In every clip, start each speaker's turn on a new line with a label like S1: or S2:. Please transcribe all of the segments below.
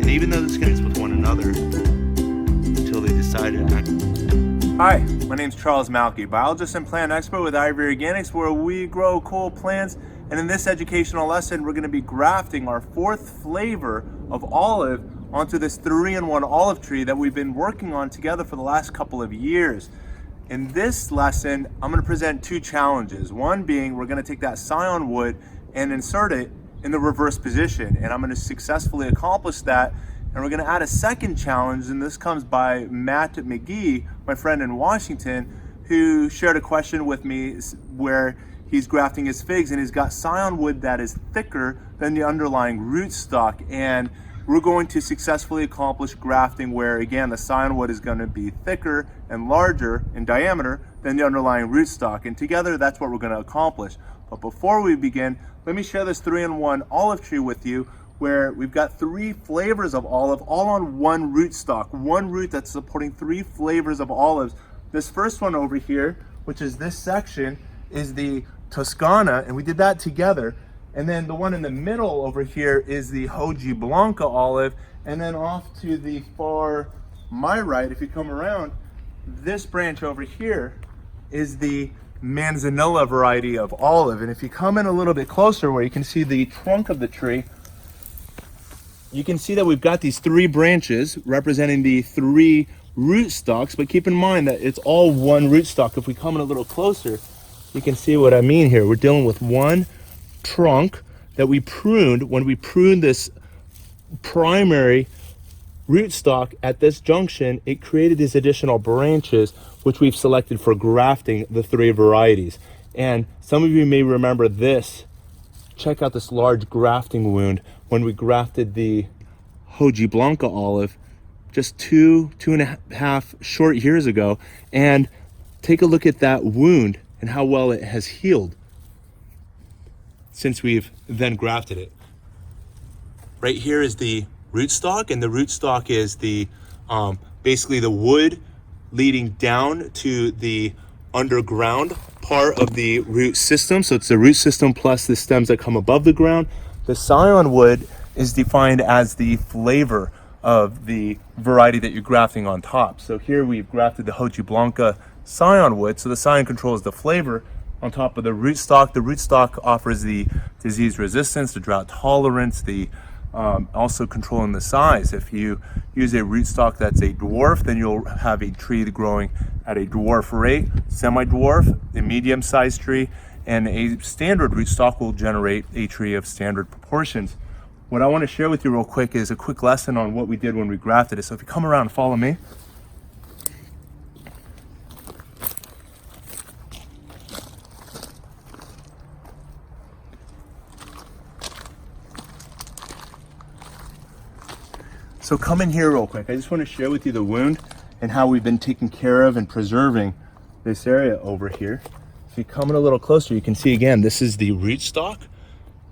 S1: and even though this connects with one another until they decide to act.
S2: Hi, my name is Charles Malki, biologist and plant expert with Ivory Organics, where we grow cool plants. And in this educational lesson, we're going to be grafting our fourth flavor of olive onto this 3-in-1 olive tree that we've been working on together for the last couple of years. In this lesson, I'm going to present two challenges. One being we're going to take that Scion wood and insert it in the reverse position, and I'm going to successfully accomplish that. And we're going to add a second challenge, and this comes by Matt McGee, my friend in Washington, who shared a question with me where he's grafting his figs and he's got Scion wood that is thicker than the underlying rootstock. And we're going to successfully accomplish grafting where, again, the Scion wood is going to be thicker and larger in diameter than the underlying rootstock. And together, that's what we're going to accomplish. But before we begin, let me share this 3-in-1 olive tree with you, where we've got 3 flavors of olive all on one rootstock, one root that's supporting 3 flavors of olives. This first one over here, which is this section, is the Toscana, and we did that together. And then the one in the middle over here is the Hoji Blanca olive. And then off to the far my right, if you come around, this branch over here is the Manzanilla variety of olive. And if you come in a little bit closer where you can see the trunk of the tree, you can see that we've got these 3 branches representing the 3 rootstocks, but keep in mind that it's all one rootstock. If we come in a little closer, you can see what I mean here. We're dealing with one trunk that we pruned. When we pruned this primary rootstock at this junction, it created these additional branches, which we've selected for grafting the 3 varieties. And some of you may remember this. Check out this large grafting wound when we grafted the Hoji Blanca olive just two and a half short years ago. And take a look at that wound and how well it has healed since we've then grafted it. Right here is the rootstock, and the rootstock is the basically the wood leading down to the underground part of the root system. So it's the root system plus the stems that come above the ground. The Scion wood is defined as the flavor of the variety that you're grafting on top. So here we've grafted the Hoji Blanca Scion wood. So the Scion controls the flavor on top of the rootstock. The rootstock offers the disease resistance, the drought tolerance, the also controlling the size. If you use a rootstock that's a dwarf, then you'll have a tree growing at a dwarf rate, semi-dwarf, a medium-sized tree, and a standard rootstock will generate a tree of standard proportions. What I want to share with you real quick is a quick lesson on what we did when we grafted it. So if you come around and follow me. So come in here real quick. I just want to share with you the wound and how we've been taking care of and preserving this area over here. If you come in a little closer, you can see again, this is the rootstock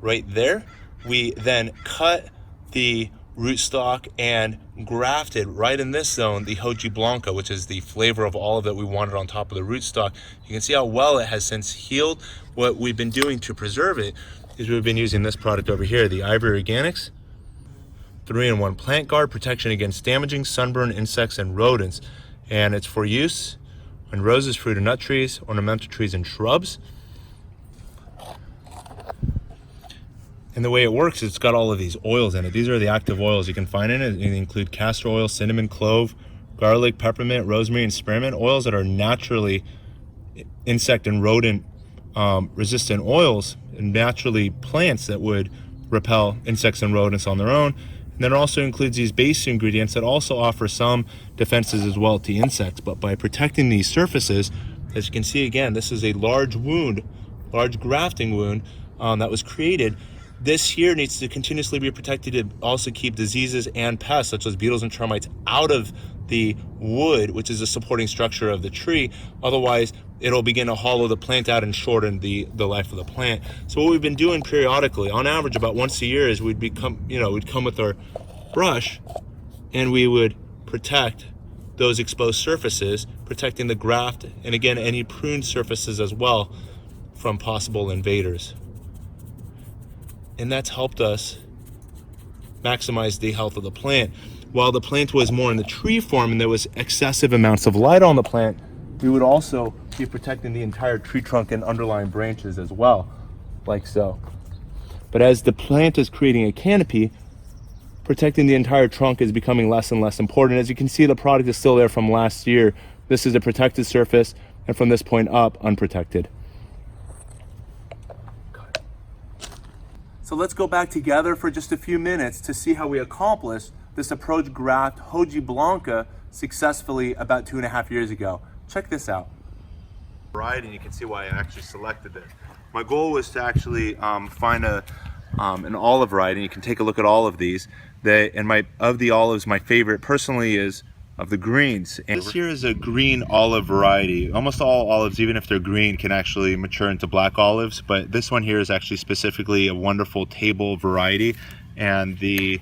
S2: right there. We then cut the rootstock and grafted right in this zone the Hoji Blanca, which is the flavor of olive that we wanted on top of the rootstock. You can see how well it has since healed. What we've been doing to preserve it is we've been using this product over here, the Ivory Organics 3-in-1 Plant Guard, protection against damaging sunburn, insects, and rodents. And it's for use on roses, fruit and nut trees, ornamental trees, and shrubs. And the way it works is it's got all of these oils in it. These are the active oils you can find in it. They include castor oil, cinnamon, clove, garlic, peppermint, rosemary, and spearmint. Oils that are naturally insect and rodent resistant oils, and naturally plants that would repel insects and rodents on their own. And then it also includes these base ingredients that also offer some defenses as well to insects. But by protecting these surfaces, as you can see again, this is a large wound, large grafting wound that was created. This here needs to continuously be protected to also keep diseases and pests such as beetles and termites out of the wood, which is the supporting structure of the tree. Otherwise, it'll begin to hollow the plant out and shorten the life of the plant. So what we've been doing periodically, on average about once a year, is we'd come with our brush and we would protect those exposed surfaces, protecting the graft, and again, any pruned surfaces as well from possible invaders. And that's helped us maximize the health of the plant. While the plant was more in the tree form and there was excessive amounts of light on the plant, we would also be protecting the entire tree trunk and underlying branches as well, like so. But as the plant is creating a canopy, protecting the entire trunk is becoming less and less important. As you can see, the product is still there from last year. This is a protected surface, and from this point up, unprotected. So let's go back together for just a few minutes to see how we accomplished this approach graft Hoji Blanca successfully about 2.5 years ago. Check this out. Right, and you can see why I actually selected this. My goal was to actually find an olive variety, and you can take a look at all of these. Of the olives, my favorite personally is of the greens. And this here is a green olive variety. Almost all olives, even if they're green, can actually mature into black olives, but this one here is actually specifically a wonderful table variety. And the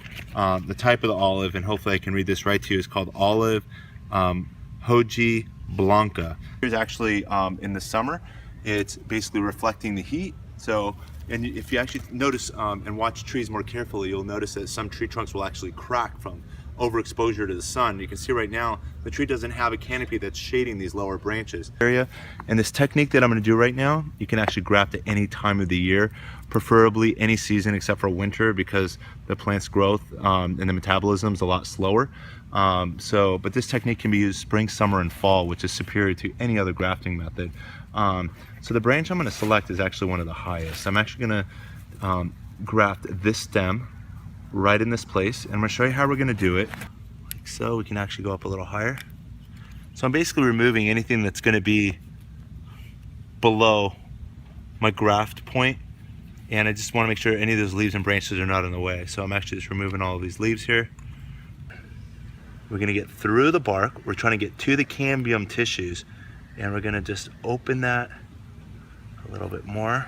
S2: type of the olive, and hopefully I can read this right to you, is called olive Hoji Blanca. Here's actually in the summer, it's basically reflecting the heat. So, and if you actually notice and watch trees more carefully, you'll notice that some tree trunks will actually crack from overexposure to the sun. You can see right now the tree doesn't have a canopy that's shading these lower branches. And this technique that I'm going to do right now, you can actually graft at any time of the year, preferably any season except for winter, because the plant's growth and the metabolism is a lot slower. But this technique can be used spring, summer, and fall, which is superior to any other grafting method. So the branch I'm going to select is actually one of the highest. I'm actually going to graft this stem right in this place, and I'm going to show you how we're going to do it. Like so, we can actually go up a little higher. So I'm basically removing anything that's going to be below my graft point, and I just want to make sure any of those leaves and branches are not in the way. So I'm actually just removing all of these leaves here. We're going to get through the bark. We're trying to get to the cambium tissues, and we're going to just open that a little bit more,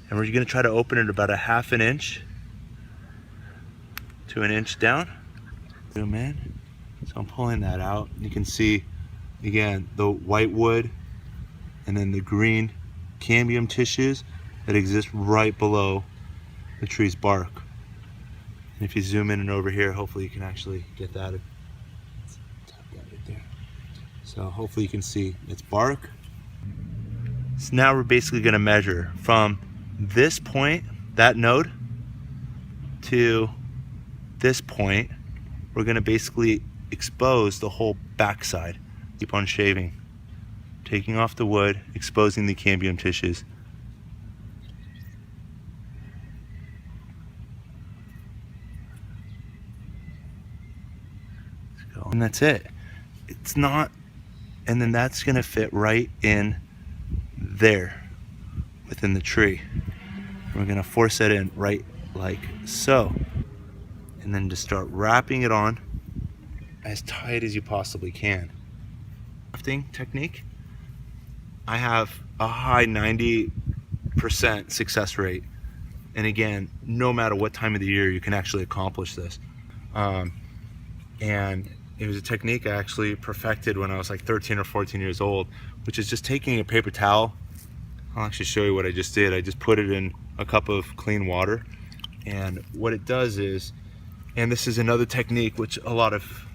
S2: and we're going to try to open it about 1/2 inch to 1 inch down. Zoom in. So I'm pulling that out. You can see again the white wood and then the green cambium tissues that exist right below the tree's bark. And if you zoom in and over here, hopefully you can actually get that. Tap that right there. So hopefully you can see its bark. So now we're basically going to measure from this point, that node, to this point. We're going to basically expose the whole backside. Keep on shaving, taking off the wood, exposing the cambium tissues. Let's go. And that's it. It's not, and then that's going to fit right in there within the tree. We're going to force that in right like so, and then just start wrapping it on as tight as you possibly can. Grafting technique, I have a high 90% success rate, and again, no matter what time of the year you can actually accomplish this. And it was a technique I actually perfected when I was like 13 or 14 years old, which is just taking a paper towel. I'll actually show you what I just did. I just put it in a cup of clean water, and what it does is, and this is another technique which a lot of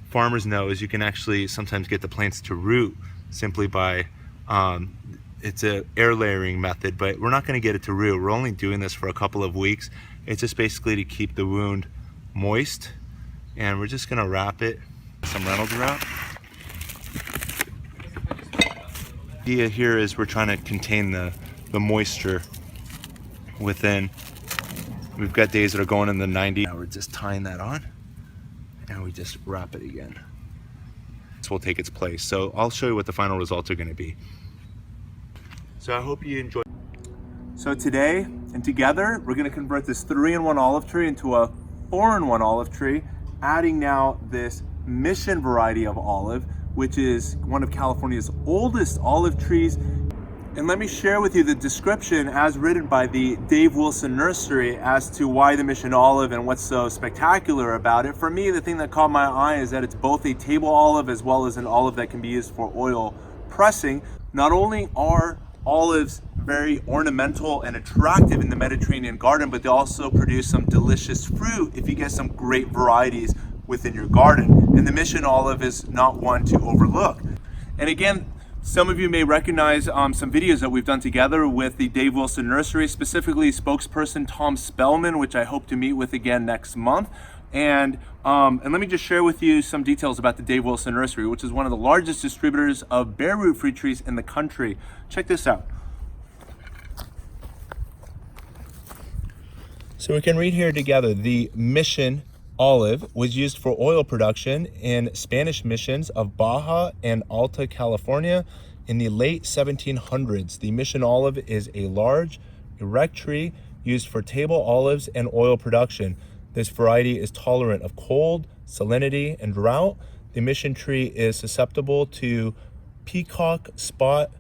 S2: farmers know, is you can actually sometimes get the plants to root simply by, it's a air layering method, but we're not going to get it to root. We're only doing this for a couple of weeks. It's just basically to keep the wound moist, and we're just going to wrap it with some Reynolds wrap. The idea here is we're trying to contain the moisture within. We've got days that are going in the 90. Now we're just tying that on, and we just wrap it again. So we'll take its place. So I'll show you what the final results are going to be. So I hope you enjoy. So today and together, we're going to convert this 3-in-1 olive tree into a 4-in-1 olive tree, adding now this mission variety of olive, which is one of California's oldest olive trees. And let me share with you the description as written by the Dave Wilson Nursery as to why the mission olive and what's so spectacular about it. For me, the thing that caught my eye is that it's both a table olive as well as an olive that can be used for oil pressing. Not only are olives very ornamental and attractive in the Mediterranean garden, but they also produce some delicious fruit if you get some great varieties within your garden. And the Mission olive is not one to overlook. And again, some of you may recognize some videos that we've done together with the Dave Wilson Nursery, specifically spokesperson Tom Spellman, which I hope to meet with again next month. And let me just share with you some details about the Dave Wilson Nursery, which is one of the largest distributors of bare root fruit trees in the country. Check this out. So we can read here together, the Mission olive was used for oil production in Spanish missions of Baja and Alta California in the late 1700s. The Mission olive is a large, erect tree used for table olives and oil production. This variety is tolerant of cold, salinity, and drought. The Mission tree is susceptible to peacock spot,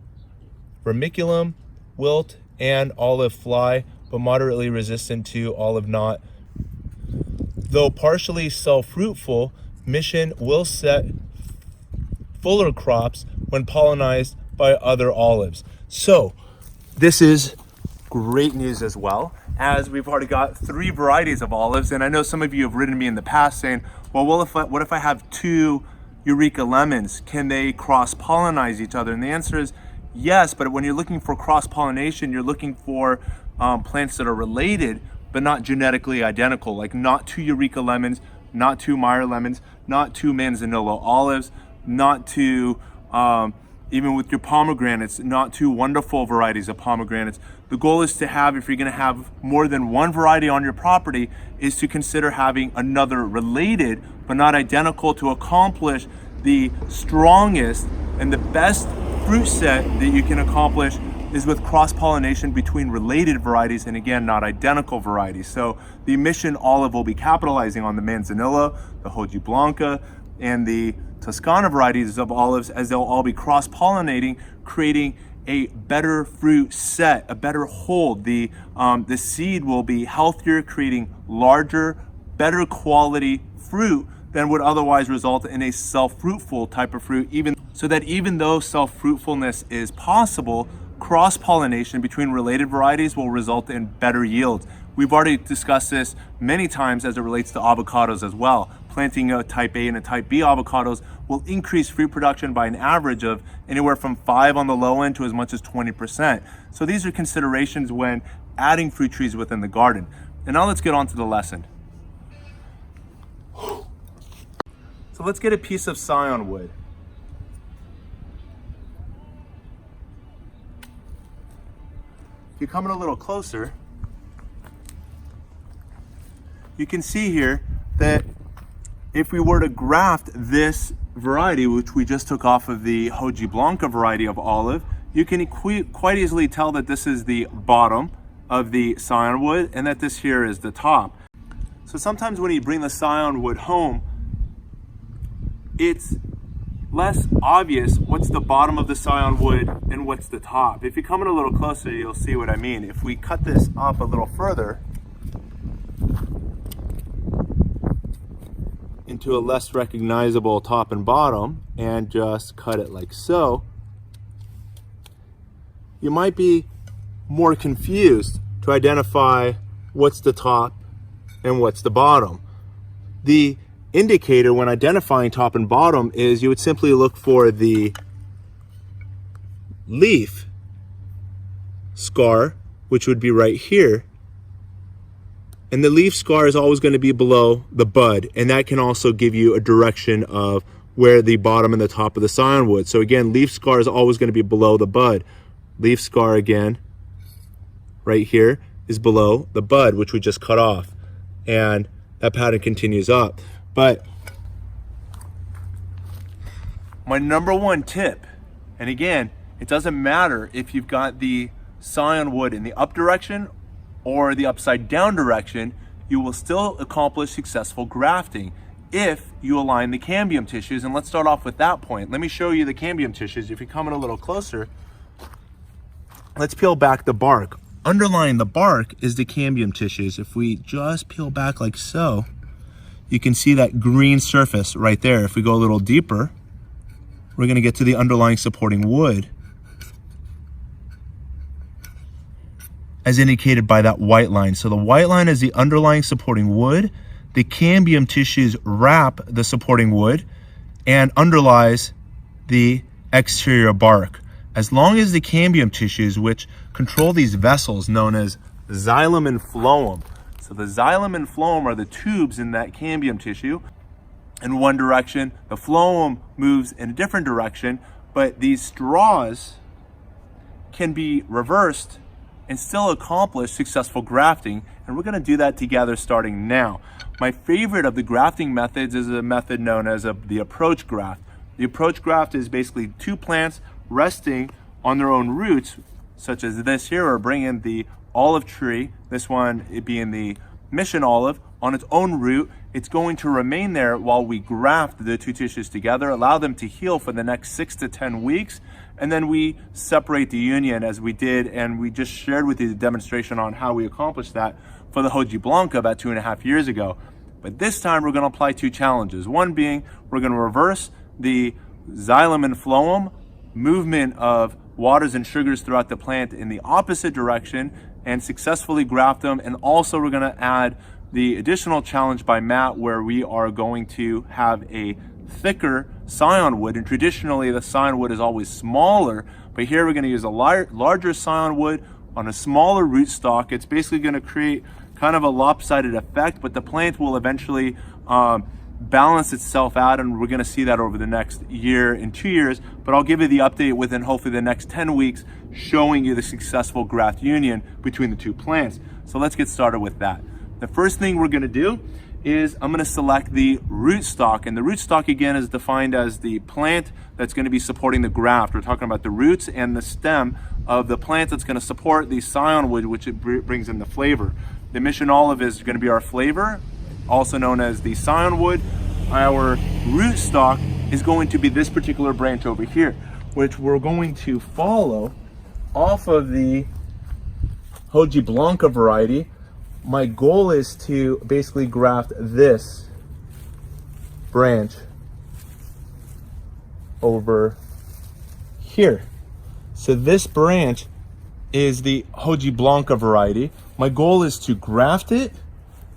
S2: vermiculum, wilt, and olive fly, but moderately resistant to olive knot. Though partially self-fruitful, Mission will set fuller crops when pollinized by other olives. So this is great news as well, as we've already got 3 varieties of olives. And I know some of you have written me in the past saying, well, what if I have 2 Eureka lemons? Can they cross-pollinize each other? And the answer is yes, but when you're looking for cross-pollination, you're looking for plants that are related, but not genetically identical, like not 2 Eureka lemons, not 2 Meyer lemons, not 2 Manzanillo olives, not 2, even with your pomegranates, not 2 wonderful varieties of pomegranates. The goal is to have, if you're gonna have more than 1 variety on your property, is to consider having another related, but not identical, to accomplish the strongest and the best fruit set that you can accomplish is with cross-pollination between related varieties, and again, not identical varieties. So the Mission olive will be capitalizing on the Manzanillo, the Hoji Blanca, and the Toscana varieties of olives, as they'll all be cross-pollinating, creating a better fruit set, a better hold. The seed will be healthier, creating larger, better quality fruit than would otherwise result in a self-fruitful type of fruit, even though self-fruitfulness is possible, cross-pollination between related varieties will result in better yields. We've already discussed this many times as it relates to avocados as well. Planting a type A and a type B avocados will increase fruit production by an average of anywhere from 5 on the low end to as much as 20%. So these are considerations when adding fruit trees within the garden. And now let's get on to the lesson. So let's get a piece of Scion wood. If you come in a little closer, you can see here that if we were to graft this variety, which we just took off of the Hoji Blanca variety of olive, you can quite easily tell that this is the bottom of the Scion wood and that this here is the top. So sometimes when you bring the Scion wood home, it's less obvious what's the bottom of the Scion wood and what's the top. If you come in a little closer, you'll see what I mean. If we cut this up a little further into a less recognizable top and bottom and just cut it like so, you might be more confused to identify what's the top and what's the bottom. The indicator when identifying top and bottom is you would simply look for the leaf scar, which would be right here. And the leaf scar is always going to be below the bud, and that can also give you a direction of where the bottom and the top of the Scion wood. So again, leaf scar is always going to be below the bud. Leaf scar again, right here, is below the bud, which we just cut off. And that pattern continues up. But my number 1 tip, and again, it doesn't matter if you've got the Scion wood in the up direction or the upside down direction, you will still accomplish successful grafting if you align the cambium tissues. And let's start off with that point. Let me show you the cambium tissues. If you come in a little closer, let's peel back the bark. Underlying the bark is the cambium tissues. If we just peel back like so, you can see that green surface right there. If we go a little deeper, we're going to get to the underlying supporting wood. as indicated by that white line. So the white line is the underlying supporting wood. The cambium tissues wrap the supporting wood and underlies the exterior bark. As long as the cambium tissues, which control these vessels known as xylem and phloem. So the xylem and phloem are the tubes in that cambium tissue in one direction. The phloem moves in a different direction, but these straws can be reversed and still accomplish successful grafting. And we're gonna do that together starting now. My favorite of the grafting methods is a method known as the approach graft. The approach graft is basically two plants resting on their own roots, such as this here, or bring in the olive tree, this one it being the mission olive, on its own root. It's going to remain there while we graft the two tissues together, allow them to heal for the next 6 to 10 weeks, and then we separate the union as we did, and we just shared with you the demonstration on how we accomplished that for the Hojiblanca about 2.5 years ago. But this time we're going to apply two challenges. One being we're going to reverse the xylem and phloem movement of waters and sugars throughout the plant in the opposite direction and successfully graft them. And also we're going to add the additional challenge by Matt, where we are going to have a thicker Scion wood. And traditionally the Scion wood is always smaller, but here we're going to use a larger Scion wood on a smaller rootstock. It's basically going to create kind of a lopsided effect, but the plant will eventually balance itself out, and we're going to see that over the next year and 2 years. But I'll give you the update within hopefully the next 10 weeks, showing you the successful graft union between the two plants. So let's get started with that. The first thing we're going to do is I'm going to select the rootstock, and the rootstock again is defined as the plant that's going to be supporting the graft. We're talking about the roots and the stem of the plant that's going to support the Scion wood, which it brings in the flavor. The mission olive is going to be our flavor, also known as the Scion wood. Our rootstock is going to be this particular branch over here, which we're going to follow off of the Hojiblanca variety. My goal is to basically graft this branch over here. So this branch is the Hojiblanca variety. My goal is to graft it,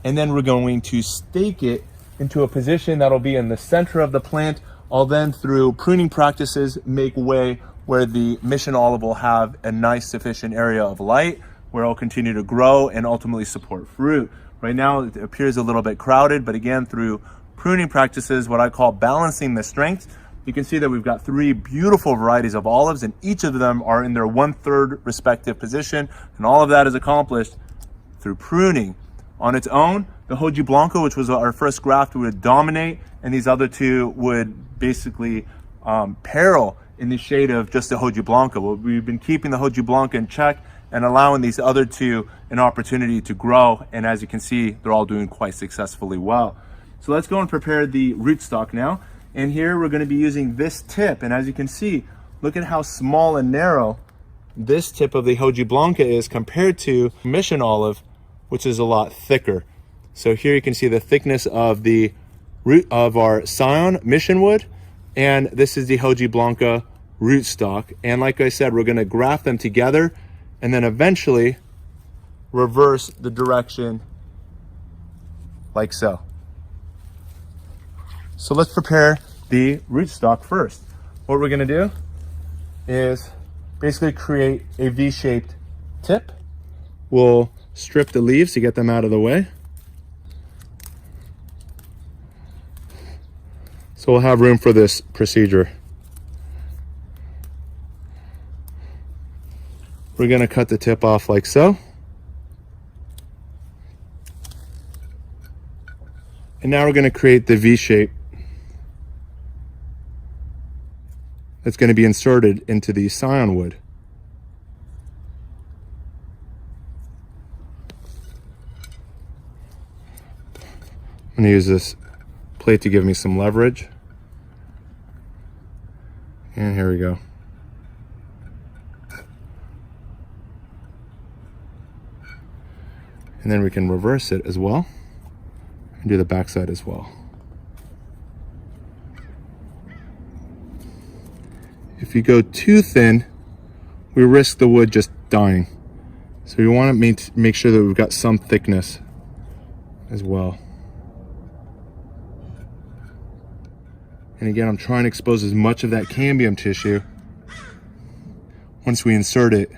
S2: and then we're going to stake it into a position that'll be in the center of the plant. I'll then, through pruning practices, make way where the mission olive will have a nice sufficient area of light, where it'll continue to grow and ultimately support fruit. Right now it appears a little bit crowded, but again, through pruning practices, what I call balancing the strengths, you can see that we've got 3 beautiful varieties of olives, and each of them are in their 1/3 respective position, and all of that is accomplished through pruning. On its own, the Hojiblanca, which was our first graft, would dominate, and these other two would basically peril in the shade of just the Hojiblanca. Well, we've been keeping the Hojiblanca in check and allowing these other two an opportunity to grow, and as you can see, they're all doing quite successfully well. So let's go and prepare the rootstock now. And here we're going to be using this tip, and as you can see, look at how small and narrow this tip of the Hojiblanca is compared to mission olive, which is a lot thicker. So here you can see the thickness of the root of our Scion mission wood, and this is the Hojiblanca rootstock. And like I said, we're going to graft them together and then eventually reverse the direction like so. So let's prepare the rootstock first. What we're going to do is basically create a V-shaped tip. We'll strip the leaves to get them out of the way. So we'll have room for this procedure. We're going to cut the tip off like so. And now we're going to create the V shape that's going to be inserted into the Scion wood. I'm going to use this plate to give me some leverage. And here we go. And then we can reverse it as well and do the back side as well. If you go too thin, we risk the wood just dying. So you want to make sure that we've got some thickness as well. And again, I'm trying to expose as much of that cambium tissue once we insert it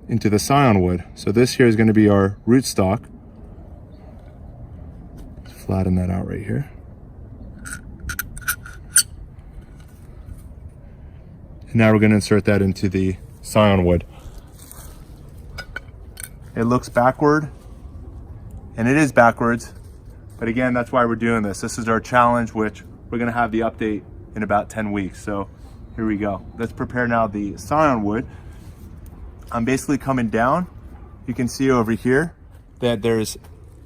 S2: into the Scion wood. So this here is going to be our rootstock. Flatten that out right here. And now we're going to insert that into the Scion wood. It looks backward, and it is backwards, but again, that's why we're doing this. This is our challenge, which we're going to have the update in about 10 weeks. So here we go. Let's prepare now the Scion wood. I'm basically coming down. You can see over here that there's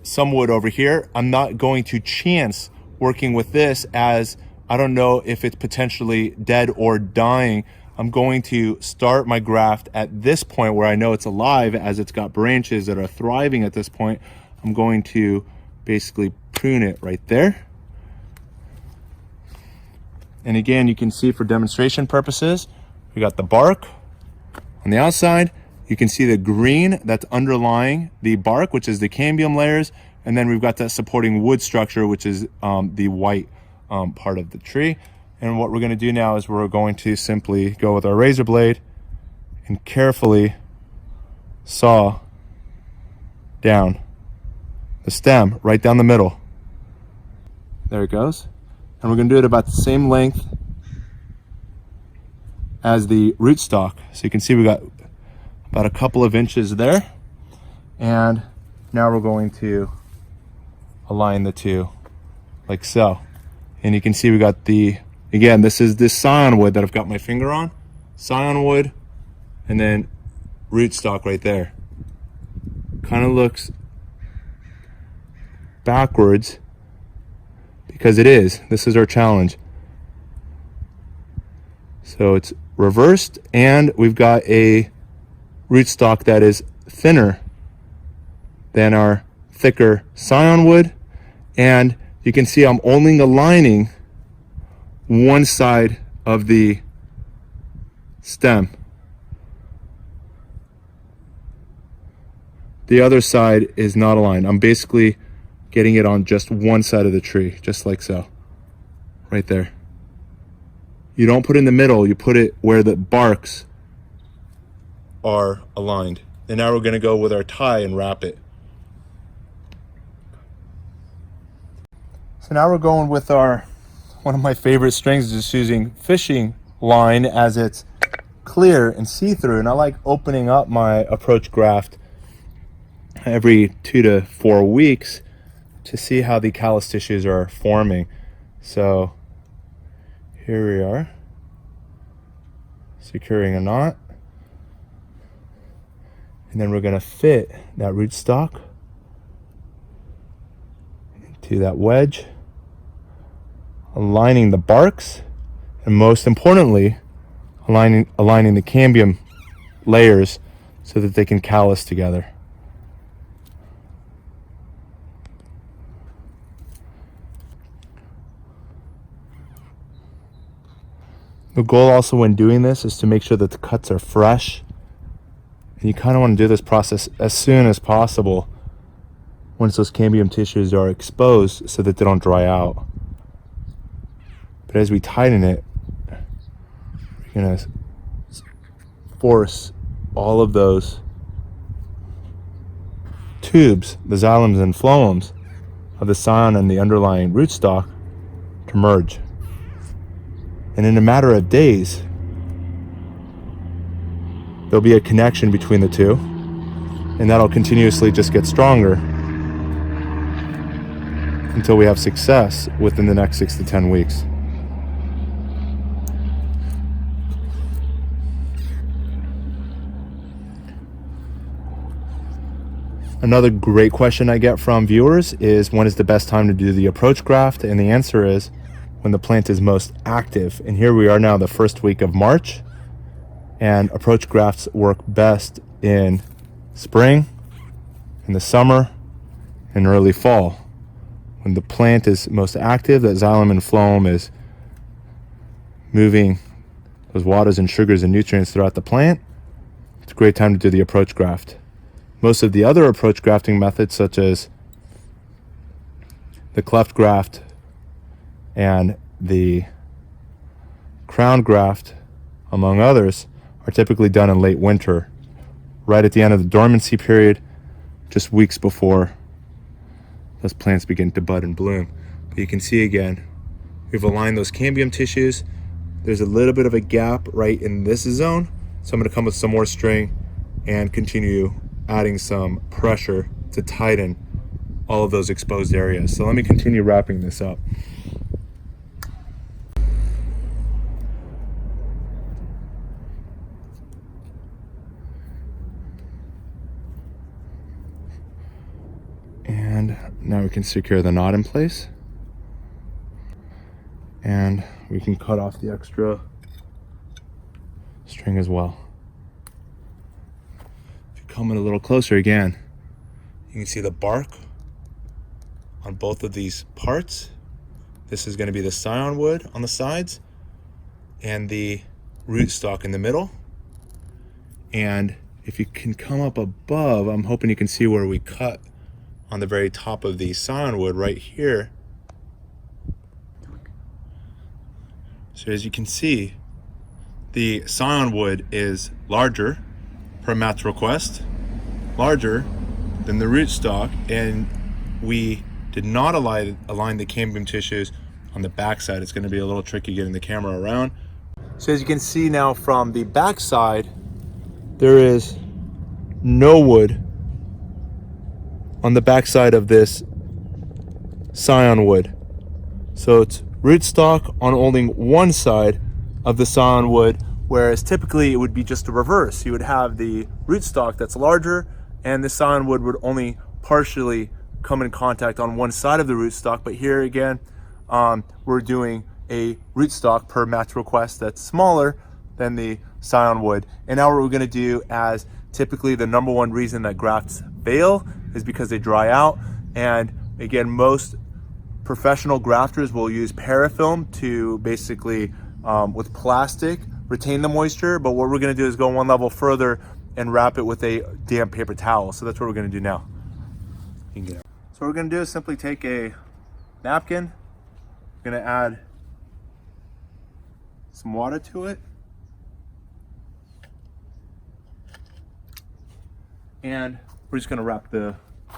S2: some wood over here. I'm not going to chance working with this, as I don't know if it's potentially dead or dying. I'm going to start my graft at this point where I know it's alive, as it's got branches that are thriving at this point. I'm going to basically prune it right there. And again, you can see for demonstration purposes, we got the bark on the outside. You can see the green that's underlying the bark, which is the cambium layers. And then we've got that supporting wood structure, which is the white part of the tree. And what we're going to do now is we're going to simply go with our razor blade and carefully saw down the stem right down the middle. There it goes. And we're going to do it about the same length as the rootstock. So you can see we got about a couple of inches there. And now we're going to align the two like so. And you can see we got the, again, this is this Scion wood that I've got my finger on. Scion wood, and then rootstock right there. Kind of looks backwards because it is. This is our challenge. So it's reversed, and we've got a rootstock that is thinner than our thicker Scion wood. And you can see I'm only aligning one side of the stem. The other side is not aligned. I'm basically getting it on just one side of the tree, just like so, right there. You don't put it in the middle, you put it where the barks are aligned. And now we're gonna go with our tie and wrap it. So now we're going with our, one of my favorite strings is just using fishing line, as it's clear and see-through. And I like opening up my approach graft every 2 to 4 weeks to see how the callus tissues are forming. So here we are, securing a knot. And then we're going to fit that rootstock into that wedge, aligning the barks, and most importantly, aligning the cambium layers so that they can callus together. The goal also when doing this is to make sure that the cuts are fresh. And you kind of want to do this process as soon as possible once those cambium tissues are exposed so that they don't dry out. But as we tighten it, we're going to force all of those tubes, the xylems and phloems of the Scion and the underlying rootstock to merge. And in a matter of days, there'll be a connection between the two, and that'll continuously just get stronger until we have success within the next 6 to 10 weeks. Another great question I get from viewers is, when is the best time to do the approach graft? And the answer is when the plant is most active. And here we are now, the first week of March, and approach grafts work best in spring, in the summer, and early fall. When the plant is most active, that xylem and phloem is moving those waters and sugars and nutrients throughout the plant it's a great time to do the approach graft. Most of the other approach grafting methods, such as the cleft graft and the crown graft, among others, are typically done in late winter, right at the end of the dormancy period, just weeks before those plants begin to bud and bloom. But you can see again, we've aligned those cambium tissues. There's a little bit of a gap right in this zone, so I'm going to come with some more string and continue adding some pressure to tighten all of those exposed areas. So let me continue wrapping this up. And now we can secure the knot in place, and we can cut off the extra string as well. If you come in a little closer again, you can see the bark on both of these parts. This is going to be the Scion wood on the sides and the rootstock in the middle. And if you can come up above, I'm hoping you can see where we cut on the very top of the Scion wood right here. So as you can see, the Scion wood is larger, per Matt's request, larger than the rootstock, and we did not align the cambium tissues on the back side. It's going to be a little tricky getting the camera around. So as you can see now from the back side, there is no wood on the back side of this Scion wood. So it's rootstock on only one side of the Scion wood, whereas typically it would be just the reverse. You would have the rootstock that's larger, and the Scion wood would only partially come in contact on one side of the rootstock. But here again, we're doing a rootstock per Matt's request that's smaller than the Scion wood. And now what we're going to do, as typically the number one reason that grafts fail is because they dry out. And again, most professional grafters will use parafilm to basically, with plastic, retain the moisture. But what we're going to do is go one level further and wrap it with a damp paper towel. So that's what we're going to do now. You can get it. So what we're going to do is simply take a napkin. We're going to add some water to it. And we're just going to wrap the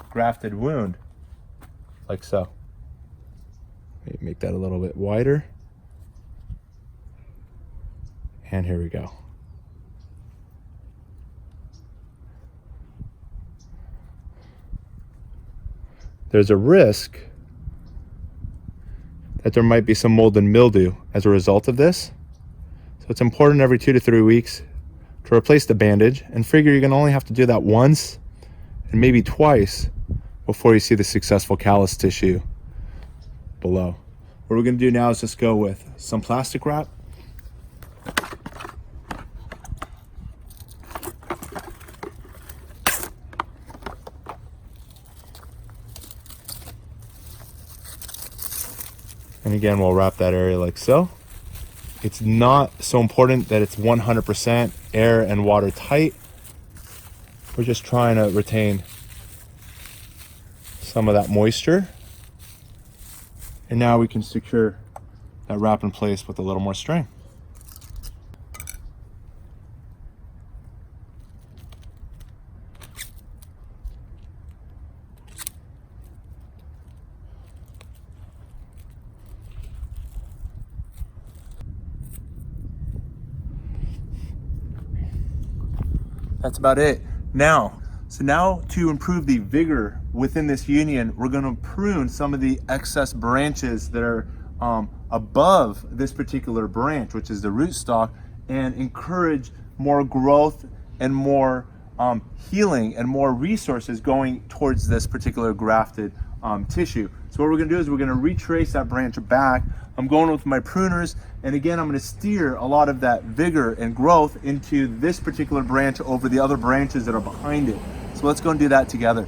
S2: grafted wound like so. Make that a little bit wider. And here we go. There's a risk that there might be some mold and mildew as a result of this. So it's important every 2 to 3 weeks to replace the bandage, and figure you're going to only have to do that once and maybe twice before you see the successful callus tissue below. What we're going to do now is just go with some plastic wrap. And again, we'll wrap that area like so. It's not so important that it's 100% air and water tight. We're just trying to retain some of that moisture. And now we can secure that wrap in place with a little more string. That's about it. Now to improve the vigor within this union, we're going to prune some of the excess branches that are above this particular branch, which is the rootstock, and encourage more growth and more healing and more resources going towards this particular grafted tissue. So what we're going to do is we're going to retrace that branch back. I'm going with my pruners, and again, I'm going to steer a lot of that vigor and growth into this particular branch over the other branches that are behind it. So let's go and do that together.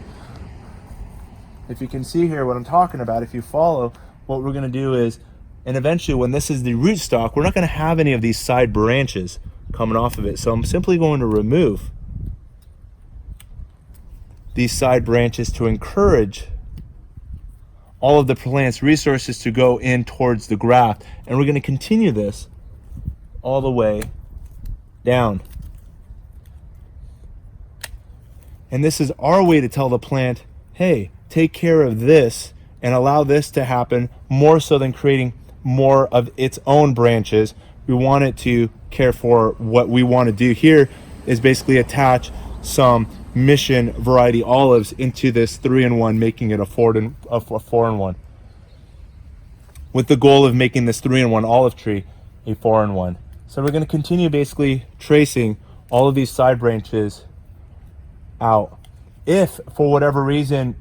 S2: If you can see here what I'm talking about, if you follow, what we're going to do is, and eventually when this is the rootstock, we're not going to have any of these side branches coming off of it. So I'm simply going to remove these side branches to encourage all of the plant's resources to go in towards the graft. And we're going to continue this all the way down. And this is our way to tell the plant, hey, take care of this and allow this to happen, more so than creating more of its own branches. We want it to care for what we want to do here is basically attach some mission variety olives into this 3-in-1, making it a 4-in-1, with the goal of making this 3-in-1 olive tree a 4-in-1. So we're going to continue basically tracing all of these side branches out. If for whatever reason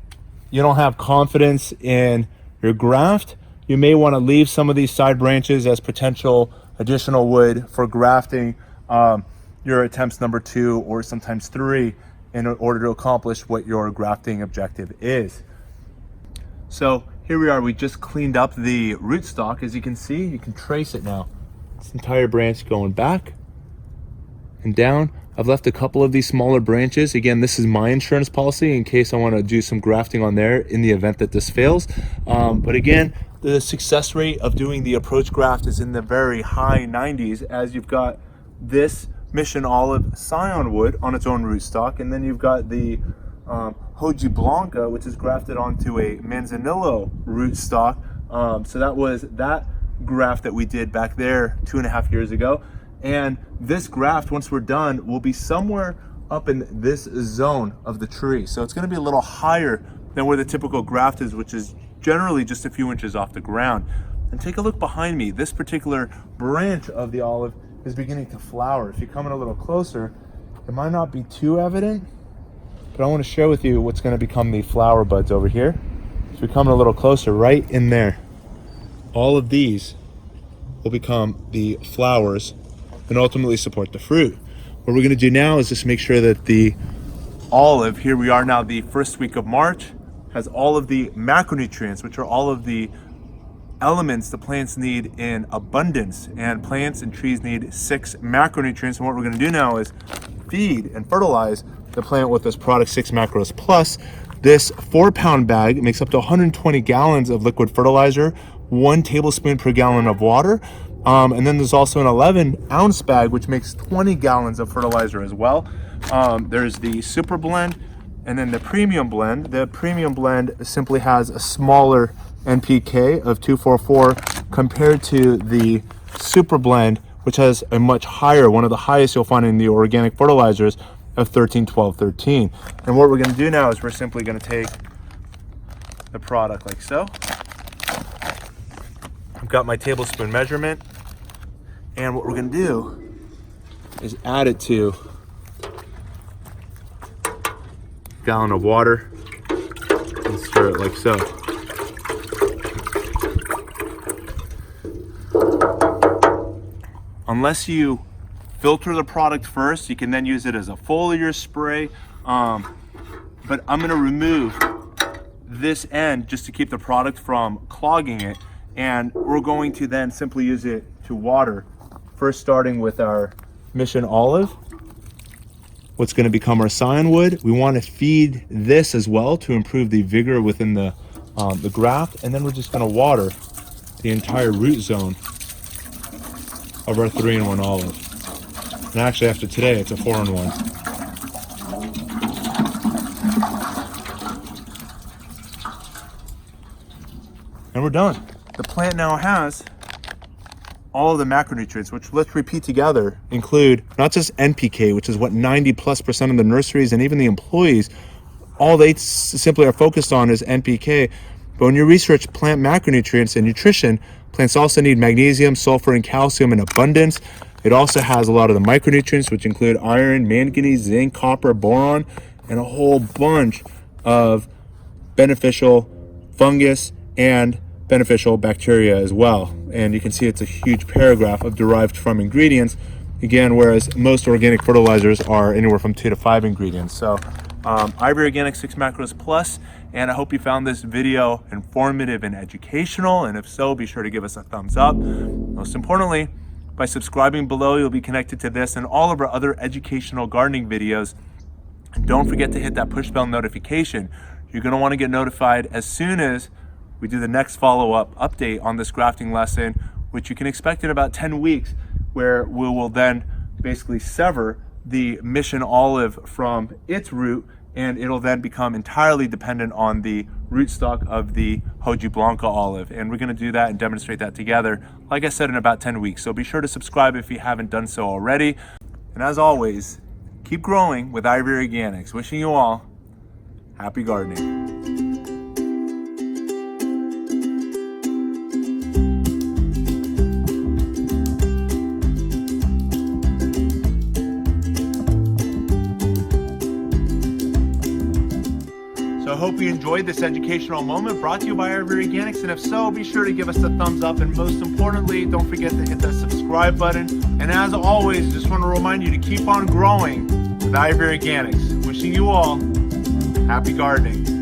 S2: you don't have confidence in your graft, you may want to leave some of these side branches as potential additional wood for grafting your attempts number 2 or sometimes 3 in order to accomplish what your grafting objective is. So here we are, we just cleaned up the rootstock. As you can see, you can trace it now. This entire branch going back and down. I've left a couple of these smaller branches. Again, this is my insurance policy in case I want to do some grafting on there in the event that this fails. But again, the success rate of doing the approach graft is in the very high 90s, as you've got this Mission Olive Scion wood on its own rootstock, and then you've got the Hoji Blanca, which is grafted onto a Manzanillo rootstock. So that was that graft that we did back there 2.5 years ago. And this graft, once we're done, will be somewhere up in this zone of the tree. So it's going to be a little higher than where the typical graft is, which is generally just a few inches off the ground. And take a look behind me. This particular branch of the olive is beginning to flower. If you come in a little closer, it might not be too evident, but I want to share with you what's going to become the flower buds over here. If we come in a little closer, right in there, all of these will become the flowers and ultimately support the fruit. What we're going to do now is just make sure that the olive, here we are now the first week of March, has all of the macronutrients, which are all of the elements the plants need in abundance. And plants and trees need 6 macronutrients. And what we're going to do now is feed and fertilize the plant with this product 6 macros plus. This 4-pound bag makes up to 120 gallons of liquid fertilizer, 1 tablespoon per gallon of water. And then there's also an 11-ounce bag, which makes 20 gallons of fertilizer as well. There's the super blend and then the premium blend. The premium blend simply has a smaller NPK of 244 compared to the super blend, which has a much higher, one of the highest you'll find in the organic fertilizers, of 13, 12, 13. And what we're going to do now is we're simply going to take the product like so. I've got my tablespoon measurement, and what we're going to do is add it to a gallon of water and stir it like so. Unless you filter the product first, you can then use it as a foliar spray. But I'm going to remove this end just to keep the product from clogging it. And we're going to then simply use it to water. First starting with our Mission Olive, what's going to become our Scion wood. We want to feed this as well to improve the vigor within the graft. And then we're just going to water the entire root zone of our 3-in-1 olive. And actually after today, it's a 4-in-1. And we're done. The plant now has all of the macronutrients, which, let's repeat together, include not just NPK, which is what 90+% of the nurseries and even the employees, all they simply are focused on is NPK. But when you research plant macronutrients and nutrition, plants also need magnesium, sulfur, and calcium in abundance. It also has a lot of the micronutrients, which include iron, manganese, zinc, copper, boron, and a whole bunch of beneficial fungus and beneficial bacteria as well. And you can see it's a huge paragraph of derived from ingredients, again, whereas most organic fertilizers are anywhere from 2 to 5 ingredients. So Ivory Organic 6 Macros Plus, and I hope you found this video informative and educational, and if so, be sure to give us a thumbs up. Most importantly, by subscribing below, you'll be connected to this and all of our other educational gardening videos And don't forget to hit that push bell notification. You're going to want to get notified as soon as we do the next follow-up update on this grafting lesson, which you can expect in about 10 weeks, where we will then basically sever the mission olive from its root, and it'll then become entirely dependent on the rootstock of the Hoju Blanca olive. And we're gonna do that and demonstrate that together, like I said, in about 10 weeks. So be sure to subscribe if you haven't done so already. And as always, keep growing with Ivory Organics. Wishing you all happy gardening. So I hope you enjoyed this educational moment brought to you by Ivory Organics, and if so, be sure to give us a thumbs up, and most importantly, don't forget to hit that subscribe button. And as always, just want to remind you to keep on growing with Ivory Organics. Wishing you all happy gardening.